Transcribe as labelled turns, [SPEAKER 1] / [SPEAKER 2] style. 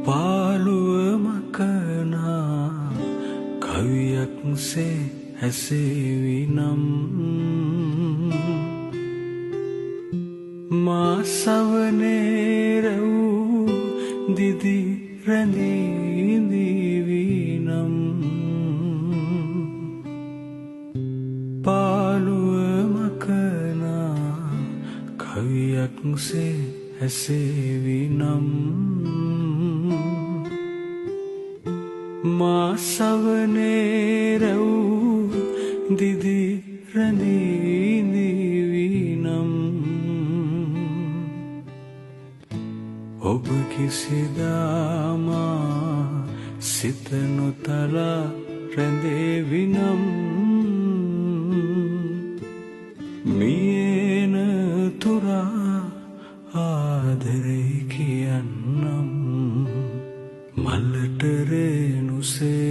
[SPEAKER 1] පාළුව මකනා කවියක්සේ හැසේවි නම් මා සවනේ රැව් දිදි රැඳී දීවී නම් පාළුව මකනා කවියක්සේ හැසේවි නම් මා සවනේ රැව් දිදි රැඳී දීවී නම් ඔබ කිසිදා මා සිත නොතලා රැඳේවි නම් මියන තුරා ආදරේ කියන්නම් මලට රේනුසේ